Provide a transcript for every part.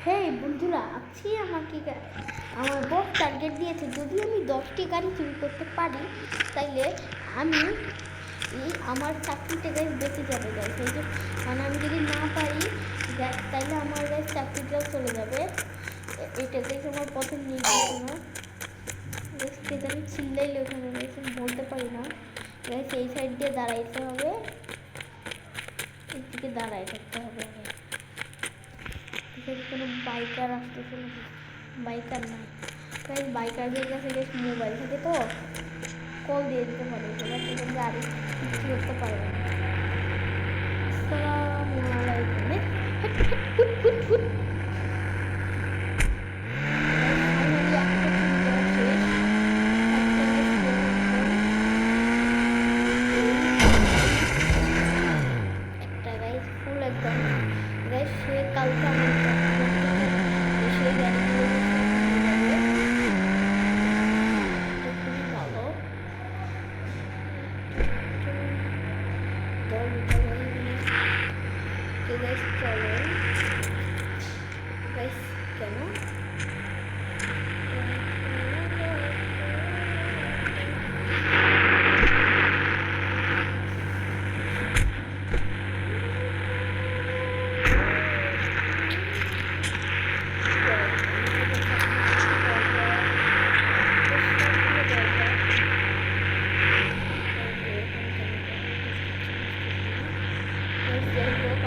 হেই বন্ধুরা, আজকে আমাকে আমার বস টার্গেট দিয়েছে, যদি আমি 10টি গাড়ি চুরি করতে পারি তাইলে আমি আমার চাকরিটা গাইজ বেঁচে যাবে গাইজ। এই যে মানে আমি যদি না পারি তাইলে আমার গাইজ চাকরিটাও চলে যাবে। এটা গাইজ আমার পথের নির্দেশনা। গাইজ আমি চিল্লাইলে ওখানে গাইজ আমি বলতে পারি না। গাইজ এই সাইড দিয়ে দাঁড়াইতে হবে, এই দিকে দাঁড়াই থাকতে হবে। এখানে কোনো বাইকার আসতেছে না, বাইকার নাই গাইজ। বাইকারদের কাছে বেশ মোবাইল থাকে তো কল দিয়ে দিতে পারে, সেটা গাড়ি কিছু করতে পারবে না। আসসালামু আলাইকুম। একটা গাইজ ফুল একদম গাইজ, সে কালকে আমার সে গাড়িগুলো খুবই ভালো। গাইজ চলো গাইজ, কেন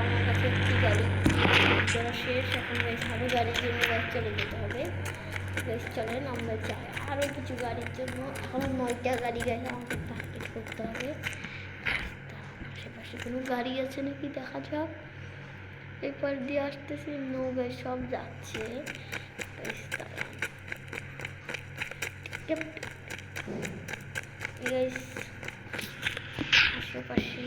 আমার কাছে একটি গাড়ি যারা শেষ, এখন গাইজ আরও গাড়ির জন্য গাইজ চলে যেতে হবে। গাইজ চলেন আমরা যাই আরও কিছু গাড়ির জন্য। এখনও 9টা গাড়ি গাইজ আমাকে টার্গেট করতে হবে। আশেপাশে কোনো গাড়ি আছে নাকি দেখা যাক। এরপর দিয়ে আসতেছি, নো গাইজ সব যাচ্ছে। গাইজ গাইজ আশেপাশে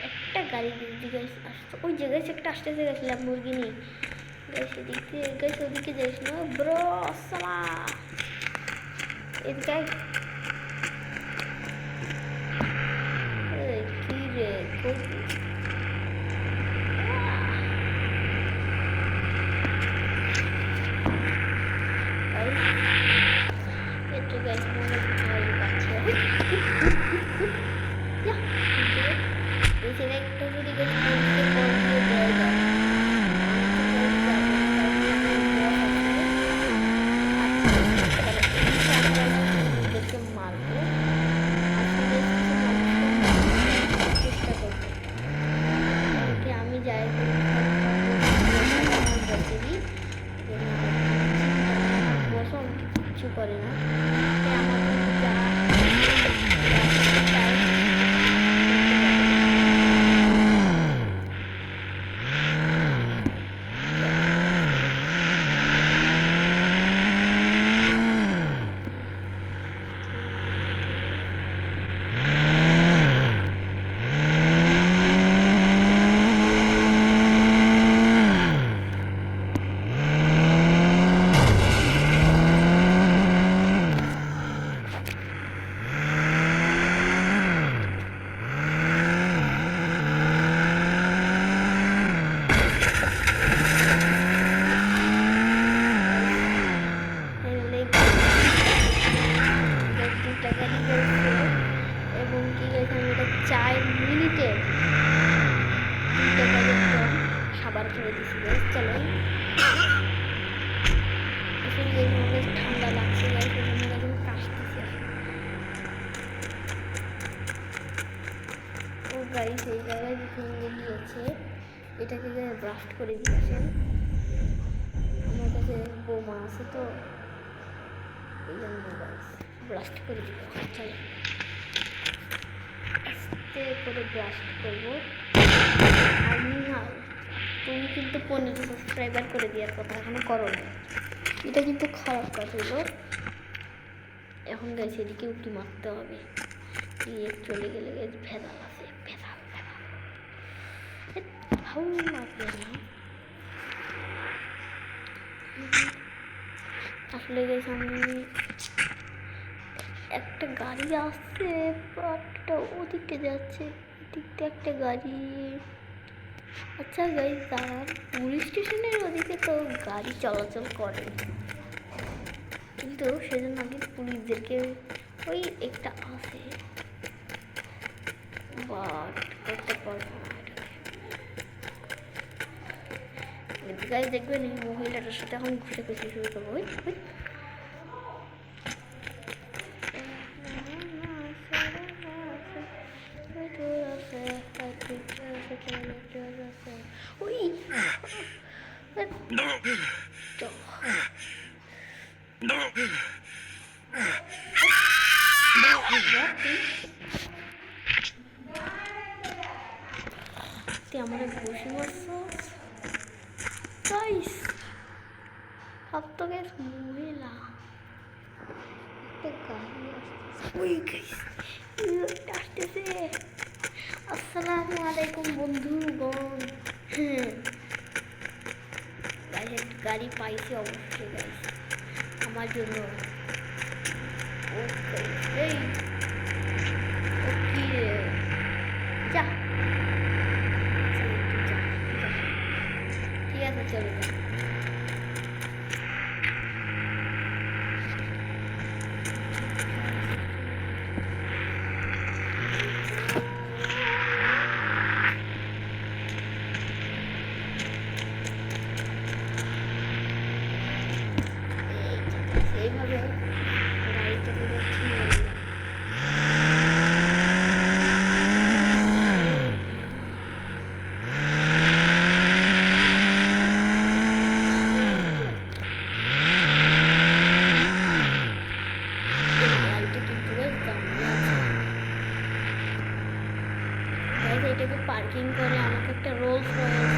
একটা গাড়ি দিদি গাইস আসছে, ওই জায়গায় একটা আসতেছে গাইস ল্যাম্বরগিনি গাইস। এদিক দিয়ে গাইস ওদিকে যাইস না ব্রো, আসসালাম এদিকে কি রে একটু গাইস মনে হয় পাচ্ছে একটা যদি গাইস কল দিয়ে দেওয়া যায় মারবো। চেষ্টা করবো আমি যাই বসন কিছু করে না। এবং কি এখানে এটা 4 মিনিটে খাবার করে দিচ্ছি গাইস। চলো ঠান্ডা লাগছে গাইস, এখানে কাশতেছে। ও গাইস এই জায়গায় যেখানে গিয়েছে এটাকে ব্রাস্ট করে দিয়েছেন। আমার কাছে বোমা আছে তো এই জন্য গাইস ব্লাস্ট করে দিব। চলো আস্তে করে ব্লাস্ট করবো। আমি তুমি কিন্তু 15 সাবস্ক্রাইবার করে দেওয়ার কথা এখনো করো না, এটা কিন্তু খারাপ কাজ হলো। এখন গাইছে এদিকে উঁকি মারতে হবে, চলে গেলে গাইছে ভেদাল আছে, ভেদাল ভালো লাগবে না আসলে গাইছে। আমি একটা গাড়ি আসছে, একটা ওদিকে যাচ্ছে, এদিক দিয়ে একটা গাড়ি আচ্ছা গাইস, দাঁড়ান, পুলিশ স্টেশনের ওদিকে তো গাড়ি চলাচল করে, কিন্তু সেজন্য আগে পুলিশদেরকে ওই একটা আছে, বাট করতে পারবো না এটাকে। গাইস দেখবেন এই মহিলাটার সাথে এখন ঘুষাঘুষি শুরু করবো। ওই আমাদের বসে মারছো গাইস, সব তো গ্যাস মহিলা ওই গাইস আসতেছে। আসসালামু আলাইকুম বন্ধুগণ। গাড়ি পাইছি অবশ্যই গাইস আমার জন্য। এই কি রে, যা ঠিক আছে চলে যা। এইভাবে গাড়িটাকে যাচ্ছি। এটাকে পার্কিং করে আমাকে একটা রোলস রয়েস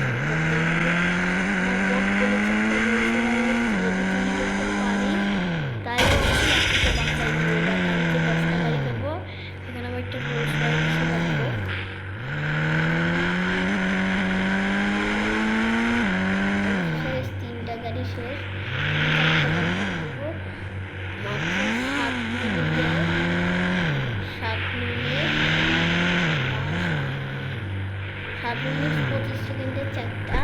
মিনিট 25 সেকেন্ডে 4টা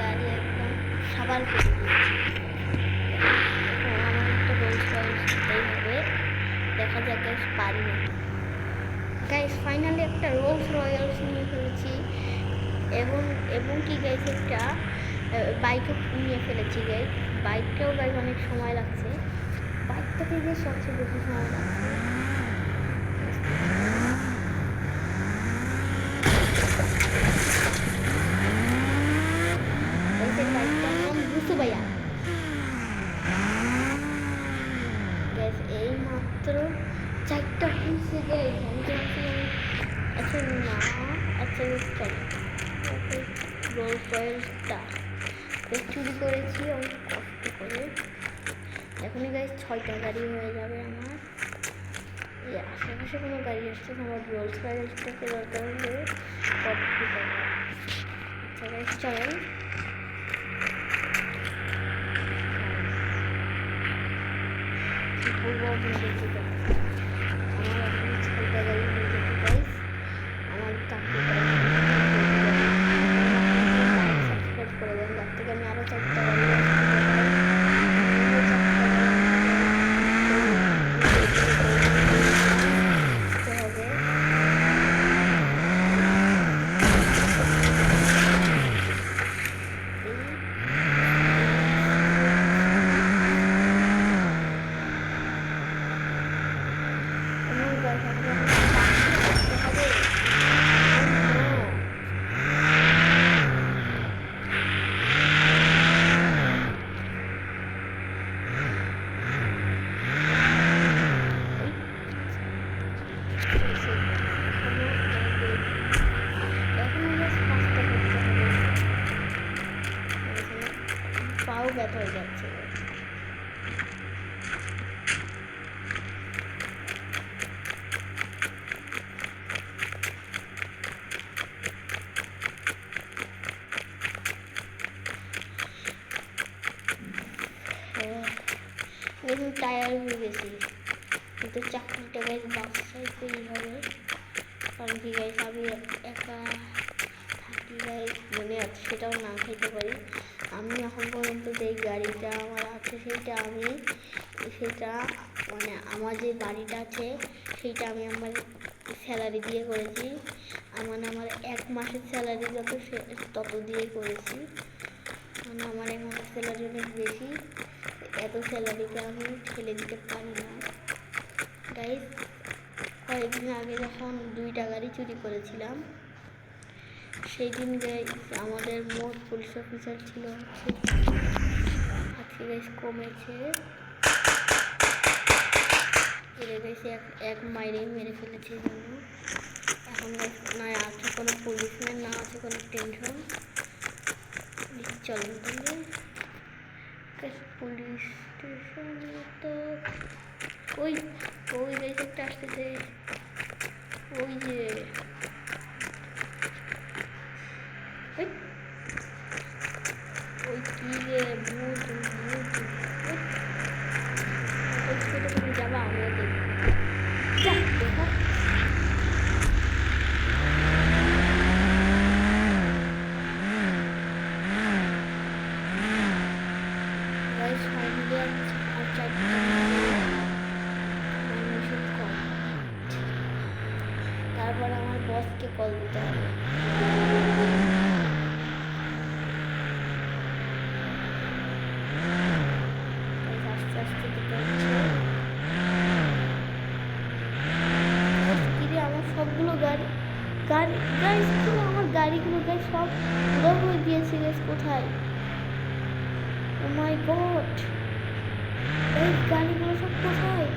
গাড়ি একদম সাবান করে দিয়েছি। আমার একটা রোলস রয়েস দিতেই হবে, দেখা যাক গাইস পারি না। গাইস ফাইনালি একটা রোলস রয়েলস নিয়ে ফেলেছি, এবং কি গাইস একটা বাইকও নিয়ে ফেলেছি গাইস। বাইকটাও গাইস অনেক সময় লাগছে, বাইকটাতে যে সবচেয়ে বেশি সময় লাগছে। বাইকটার নাম বুসু ভাইয়া। গ্যাস এই মাত্র 4টা হয়েছে গ্যাস। আচ্ছা না, আচ্ছা রোলস রয়েলসটা চুরি করেছি অনেক কষ্ট করে। এখনই গাইস 6টা গাড়ি হয়ে যাবে আমার। এই আশেপাশে কোনো গাড়ি আসছে আমার রোলস রয়েলসটাকে দরকার হলে কপি করবো। আচ্ছা গাইস চলেন। আমার এখন 6টা গাড়ি হয়ে যেতে গাইস। আমার সাবস্ক্রাইব করে দেন, যার থেকে আমি আরো 4টা গাড়ি পাও ব্যথা হয়ে যাচ্ছে। দেখুন টায়ার হয়ে গেছি, কিন্তু চাকরিটা গাইস বাসাইতেই হবে, কারণ কি গাইস আমি একা থাকি গাইস মনে আছে সেটাও না খাইতে পারি। আমি এখন পর্যন্ত যে গাড়িটা আমার আছে সেটা মানে আমার যে বাড়িটা আছে সেইটা আমি আমার স্যালারি দিয়ে করেছি। আমার 1 মাসের স্যালারি তত দিয়ে করেছি। মানে আমার 1 মাসের স্যালারি অনেক বেশি, এত স্যালারিতে আমি ঠেলে দিতে পারি না গাইস। কয়েকদিন আগে যখন 2টা গাড়ি চুরি করেছিলাম সেই দিন গাইস আমাদের মোট পুলিশ অফিসার ছিল আজকে গাইস কমেছে, গাইস এক মাইরেই মেরে ফেলেছে জন্য। এখন গাইস না আছে কোনো পুলিশম্যান, না আছে কোনো টেনশন। চলেন তাহলে পুলিশ স্টেশন। তো ওই গাইস একটা আসতেছে, ওই যে ওই কি রে ভূত যাবা আমিও দেখবো। তারপর আমার বসকে কল দিতে হবে। আস্তে আস্তে দিতে হচ্ছে। আমার সবগুলো গাড়ি আমার গাড়িগুলো গাইস সব উড়ো হয়ে গিয়েছে গাইস। কোথায়? ও মাই গড, এই গাড়িগুলো সব কোথায়?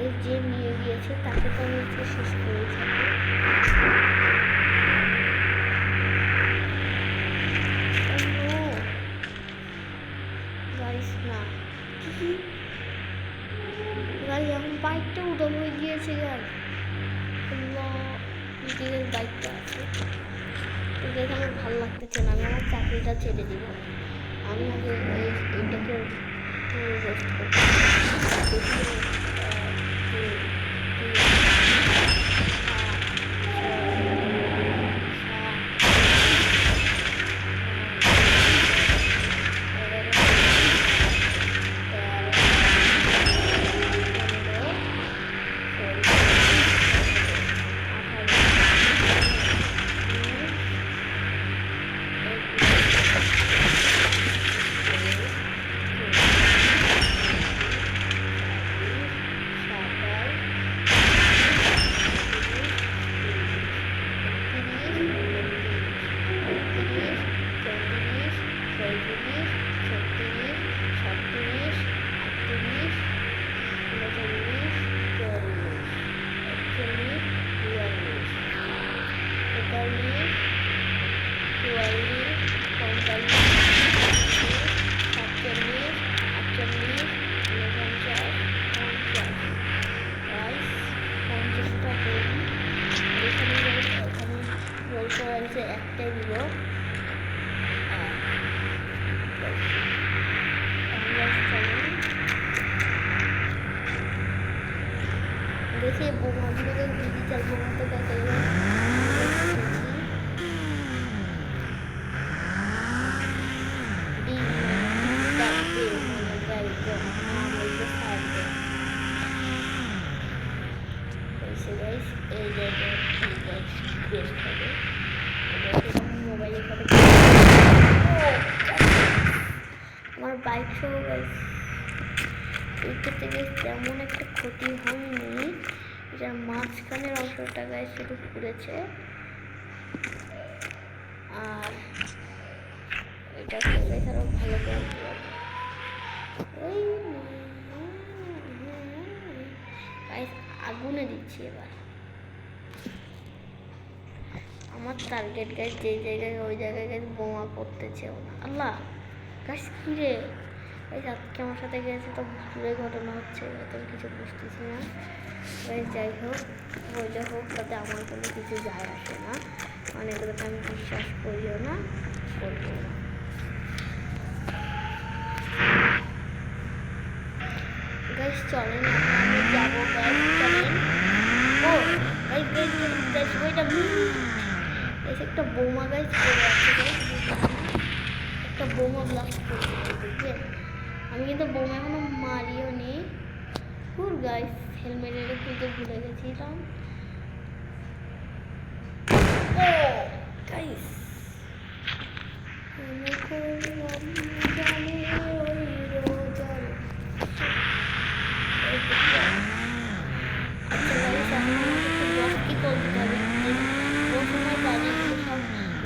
এই যে নিয়ে গিয়েছে তাকে তো আমি শেষ করে থাকি। গাইস না গাইস এখন বাইকটা উড়ো হয়ে গিয়েছে গাইস। নিজের বাইকটা আছে তো দেখে আমার ভালো লাগতেছে না, আমি আমার চাকরিটা ছেড়ে দিব। আমি আগে এইটাকে রেস্ট করতে একটাই দিব। দেখি বোমাগুলোকে ডিজিটাল বোমা তো দেখাই আমার বাইক সহ গাইস এই ক্ষেত্রে তেমন একটা ক্ষতি হয়নি, এটার মাঝখানের অংশটা গাইস শুধু পুড়েছে। আর এটা গাইস আরো ভালো করে গাইস আগুনে দিচ্ছি এবার। আমার টার্গেট গাইস যে জায়গায় ওই জায়গায় গাইস বোমা পড়তেছে। আল্লাহ গাইস কি রে গাইস আজকে আমার সাথে গেছে তো ভুলের ঘটনা হচ্ছে, তো কিছু বুঝতেছি না গাইস। যাই হোক ওইটা হোক তাতে আমার কোনো কিছু যায় আসে না, মানে এগুলোকে আমি বিশ্বাস করিও না করবো না। গাইস চলেন আমরা যাবো গাইস, চলেন। ও গাইস গাইস গাইস ওইটা একটা বোমা গাইস পড়ে আছে guys, একটা বোমা ব্লাস্ট করছে বুঝলেন। আমি কিন্তু বোমা এখনো মারিও নি। পুর গাইস হেলমেটের খুলতে ভুলে গেছিলাম। ও গাইস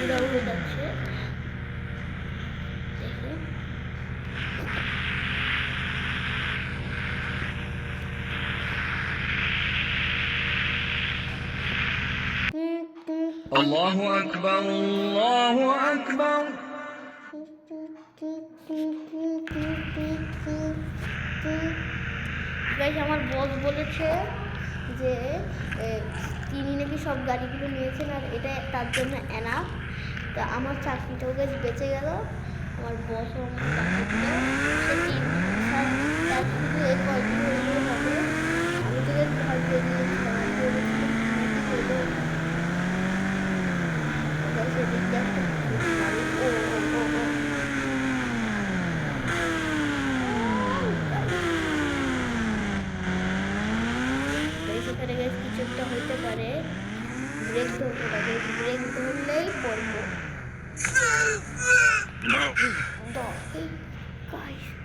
উড়া উড়ে যাচ্ছে দেখে। Allahu Akbar, Allahu Akbar. Guys আমার বস বলেছে যে তিনি নাকি সব গাড়িগুলো নিয়েছেন আর এটা তার জন্য এনাফ। তা আমার চাকরিটাও গাছ বেঁচে গেল। আমার বসও শুধু এই কয়দিন হলেও হবে। আমি তো ঘর বেরিয়েছিলাম সেখানে গেছে কিছু একটা হইতে পারে। ব্রেক ধরতে পারে, ব্রেক ধরলেই পড়বো।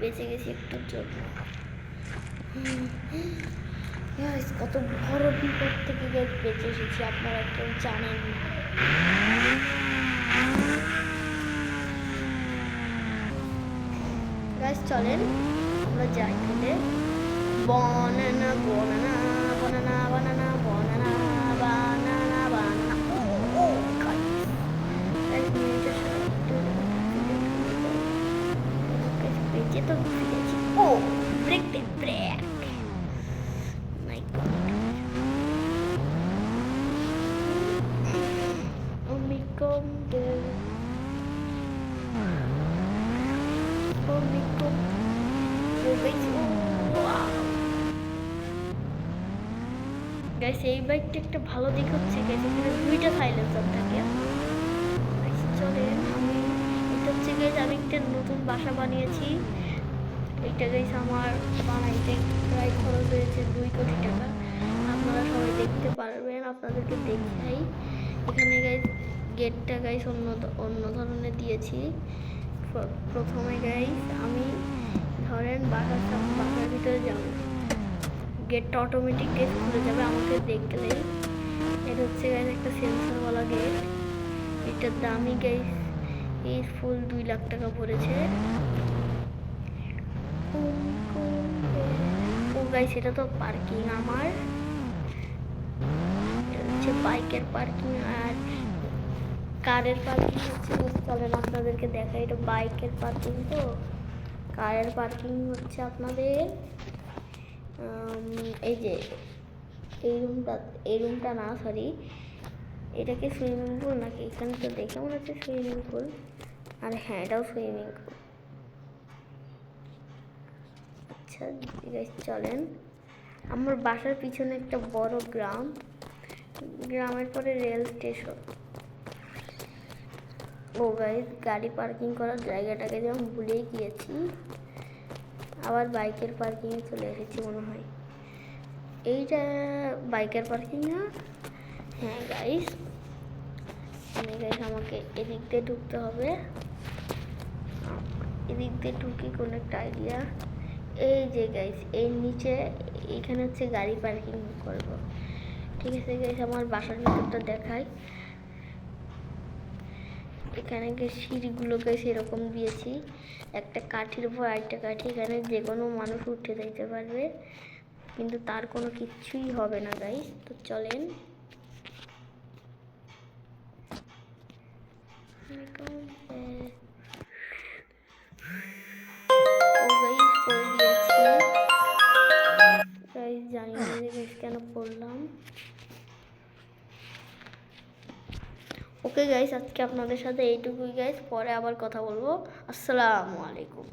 বেঁচে গেছি একটুর জন্য। কত বড় বিপদ থেকে বেঁচে এসেছি আপনারা কেউ জানেন না। গাছ চলেন আমরা যাই খেতে। বনানা বনানা বনানা বানানা বনানা বানানা বানানা। ও বেঁচে তো ফিরেছি। ও ব্রেক দে ব্রেক। মাই গড আমি কম দে আমি কম ও বেঁচে। গাইস এই বাইকটা একটা ভালো দিক হচ্ছে গাইস এখানে দুইটা সাইলেন্সার থাকে। চলেন আমি এটা হচ্ছে গাইস আমি একটা নতুন বাসা বানিয়েছি। এইটা গাইস আমার বানাইতে প্রায় খরচ হয়েছে 2 কোটি টাকা। আপনারা সবাই দেখতে পারবেন, আপনাদেরকে দেখাই। এখানে গাইস গেটটা গাইস অন্য ধরনের দিয়েছি। প্রথমে গাইস আমি ধরেন বাসার ভিতরে যাব, গেটটা অটোমেটিক গেট খুলে যাবে আমাকে দেখলেই। এটা হচ্ছে গাইস একটা সেন্সরওয়ালা গেট। এটার দামই গাইস এই ফুল 2 লাখ টাকা পড়েছে। ও গাইস এটা তো পার্কিং আমার, এটা হচ্ছে বাইকের পার্কিং আর কারের পার্কিং হচ্ছে। চলেন আপনাদেরকে দেখাই। এটা বাইকের পার্কিং, তো কারের পার্কিং হচ্ছে আপনাদের এই যে এই রুমটা না সরি এটাকে সুইমিং পুল নাকি, এখানে তো দেখে মনে হচ্ছে সুইমিং পুল। আর হ্যাঁ এটাও সুইমিং পুল। আচ্ছা চলেন। আমার বাসার পিছনে একটা বড় গ্রামের পরে রেল স্টেশন। ও গাইস গাড়ি পার্কিং করার জায়গাটাকে যেমন ভুলেই গিয়েছি, আবার বাইকের পার্কিংয়ে চলে এসেছি মনে হয়। এইটা বাইকের পার্কিং না? হ্যাঁ গাইস আমাকে এদিক দিয়ে ঢুকতে হবে। এদিক দিয়ে ঢুকি কোন একটা আইডিয়া। এই যে গাইস এর নিচে এখানে হচ্ছে গাড়ি পার্কিং করব। ঠিক আছে গাইস আমার বাসার ভিতরটা দেখাই। এখানে সিঁড়িগুলোকে সেরকম দিয়েছি, একটা কাঠির উপর আরেকটা কাঠি। এখানে যে কোনো মানুষ উঠে যেতে পারবে, কিন্তু তার কোনো কিচ্ছুই হবে না গাইস। তো চলেন জানি না কেন পড়লাম। ওকে গাইস আজকে আপনাদের সাথে এইটুকুই গাইস, পরে আবার কথা বলবো। আসসালামু আলাইকুম।